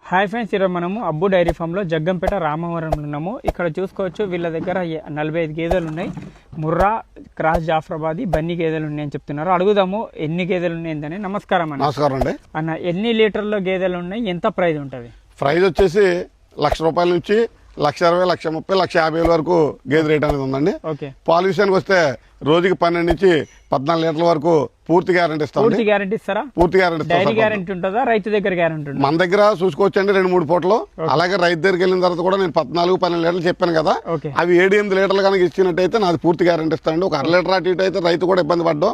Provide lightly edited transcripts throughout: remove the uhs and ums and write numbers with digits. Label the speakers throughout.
Speaker 1: Hi friends, ఈరోజు మనము అబ్బు dairy ఫామ్లో జగ్గంపేట రామవరంలో ఉన్నాము. ఇక్కడ చూసుకోవచ్చు వీళ్ళ దగ్గర 45 గేదెలు ఉన్నాయి. ముర్రా, క్రాస్ జాఫ్రాబాదీ, బన్నీ గేదెలు ఉన్నాయని చెప్తున్నారు. అడుగుదాము ఎన్ని గేదెలు ఉన్నాయని. నమస్కారం అన్న.
Speaker 2: నమస్కారం అండి
Speaker 1: అన్న, ఎన్ని లీటర్ల గేదెలు ఉన్నాయి? ఎంత ప్రైస్ ఉంటుంది?
Speaker 2: ప్రైజ్ వచ్చేసి ₹1,00,000 నుంచి ₹1,20,000, ₹1,30,000, ₹1,50,000 వరకు గేదె రేట్ అనేది ఉందండి.
Speaker 1: ఓకే.
Speaker 2: పాలు విషయానికి వస్తే రోజుకి 12 నుంచి 14 లీటర్ల వరకు పూర్తి గ్యారంటీ ఇస్తాం.
Speaker 1: పూర్తి గ్యారంటీ ఇస్తారా?
Speaker 2: పూర్తి గ్యారంటీ.
Speaker 1: డైరీ గ్యారంటీ ఉంటుందా? రైతు దగ్గర గ్యారంటీ ఉంటుందా?
Speaker 2: మన దగ్గర చూసుకోవచ్చండి 2-3 పూటలు. అలాగే రైతు దగ్గరికి వెళ్ళిన తర్వాత కూడా నేను 14-12 లీటర్లు చెప్పాను కదా, అవి 7-8 లీటర్లు కనుక ఇచ్చినట్టయితే నాది పూర్తి గ్యారంటీ ఇస్తాను. ఒక 1/2 లీటర్ అటు ఇటు అయితే రైతు కూడా ఇబ్బంది పడ్డాం.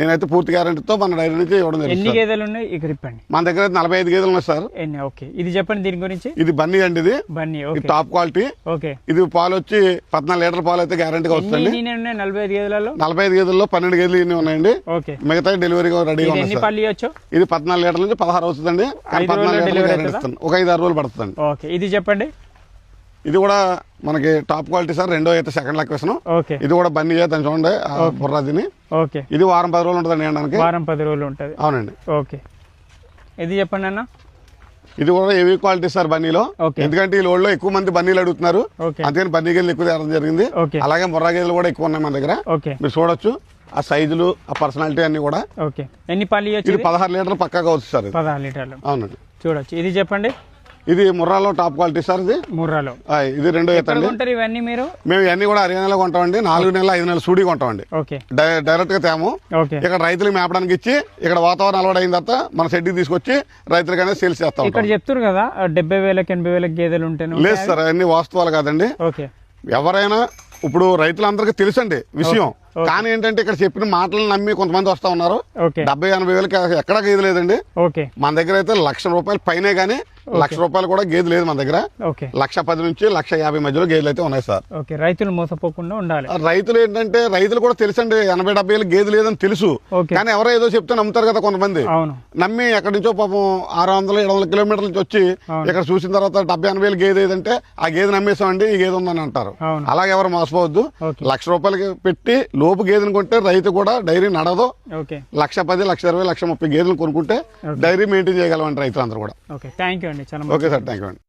Speaker 2: నేనైతే పూర్తి గ్యారంటీతో మన డైరీ నుంచి ఇవ్వడం జరిగింది.
Speaker 1: ఎన్ని గేదెలు ఉన్నాయి ఇక్కడ చెప్పండి.
Speaker 2: మన దగ్గర అయితే 45 గేదెలు ఉన్నాయి సార్.
Speaker 1: ఓకే, ఇది చెప్పండి దీని గురించి.
Speaker 2: ఇది బన్నీ అండి. ఇది
Speaker 1: బన్నీ
Speaker 2: టాప్ క్వాలిటీ.
Speaker 1: ఓకే.
Speaker 2: ఇది పాలు వచ్చి 14 లీటర్ల పాలు అయితే గ్యారంటీగా వస్తుంది.
Speaker 1: 45 గేదెలలో
Speaker 2: 45 గేదెల్లో 12 గేదెలు ఇన్ని ఉన్నాయండి.
Speaker 1: ఓకే.
Speaker 2: మిగతా డెలివరీ రెడీగా
Speaker 1: ఉన్నాయి.
Speaker 2: ఇది 14 లీటర్ల నుంచి 16 వస్తుందండి. 14 లీటర్లు ఇస్తాను. ఒక 5-6 రోజులు పడుతుందండి.
Speaker 1: ఓకే, ఇది చెప్పండి.
Speaker 2: ఇది కూడా మనకి టాప్ క్వాలిటీ సార్. రెండో అయితే సెకండ్ లెక్క వేసాను. ఇది కూడా బన్నీ చేస్తాను చూడండి. బుర్రాదిని.
Speaker 1: ఓకే.
Speaker 2: ఇది వారం 10 రోజులు ఉంటుందండి ఎండడానికి.
Speaker 1: వారం 10 రోజులు ఉంటుంది.
Speaker 2: అవునండి.
Speaker 1: ఓకే, ఇది చెప్పండి అన్న.
Speaker 2: ఇది కూడా హెవీ క్వాలిటీ సార్ బన్నీలో. ఎందుకంటే ఈ లోడ్ లో ఎక్కువ మంది బన్నీలు అడుగుతున్నారు, అందుకని బన్నీ గేదెలు ఎక్కువ తేవడం జరిగింది. అలాగే ముర్రా గేదెలు కూడా ఎక్కువ ఉన్నాయి మన దగ్గర. మీరు చూడొచ్చు ఆ సైజులు, ఆ పర్సనాలిటీ అన్ని కూడా.
Speaker 1: ఓకే. ఎన్ని పాలు ఇవ్వచ్చు?
Speaker 2: ఇది 16 లీటర్లు పక్కాగా వస్తుంది సార్.
Speaker 1: 16 లీటర్లు.
Speaker 2: అవునండి.
Speaker 1: చూడొచ్చు. ఇది చెప్పండి.
Speaker 2: ఇది ముర్రాలో టాప్ క్వాలిటీ సార్. ఇది ముర్రాలో. ఇది రెండో ఎత్తండి.
Speaker 1: ఇవన్నీ మీరు
Speaker 2: మేము ఇవన్నీ కూడా హర్యానాలో కొంటామండి. 4 నెలలు 5 నెలలు సూడి కొంటామండి. డైరెక్ట్ గా తేము. ఇక్కడ రైతులకు మేపడానికి ఇచ్చి ఇక్కడ వాతావరణం అలవాటు అయిన తర్వాత మన షెడ్కి తీసుకొచ్చి రైతులకైనా సేల్స్ చేస్తాం.
Speaker 1: ఇక్కడ చెప్తారు కదా 70,000 80,000 గేదెలు ఉంటాయి.
Speaker 2: లేదు సార్, అన్ని వాస్తవాలు కాదండి. ఎవరైనా ఇప్పుడు రైతులందరికీ తెలుసండి విషయం. కానీ ఏంటంటే ఇక్కడ చెప్పిన మాటలను నమ్మి కొంతమంది వస్తా ఉన్నారు. 70-80 వేలకి ఎక్కడా గేదె లేదండి. మన దగ్గర అయితే ₹1,00,000 పైనే గానీ ₹1,00,000 కూడా గేదె లేదు మన దగ్గర. ₹1,10,000 నుంచి ₹1,50,000 మధ్యలో గేదెలు అయితే ఉన్నాయి సార్.
Speaker 1: రైతులు మోసపోకుండా ఉండాలి.
Speaker 2: రైతులు ఏంటంటే రైతులు కూడా తెలుసండి 80-70 వేలు గేదె లేదని తెలుసు. కానీ ఎవరో ఏదో చెప్తే నమ్ముతారు కదా కొంతమంది. నమ్మి ఎక్కడి నుంచో పాపం 600-700 కిలోమీటర్ల నుంచి వచ్చి ఇక్కడ చూసిన తర్వాత 70-80 వేలు గేదె ఏదంటే ఆ గేదె నమ్మేసామండి, ఈ గేదె ఉందని అంటారు. అలాగే ఎవరు మోసపోవద్దు. ₹1,00,000 పెట్టి లోపు గేదెను కొంటే రైతు కూడా డైరీ నడదు. ₹1,10,000, ₹1,20,000, ₹1,30,000 గేదెలు కొనుక్కుంటే డైరీ మెయింటైన్ చేయగలమండి రైతులందరూ కూడా.
Speaker 1: థ్యాంక్ యూ అండి.
Speaker 2: ఓకే సార్, థ్యాంక్ యూ అండి.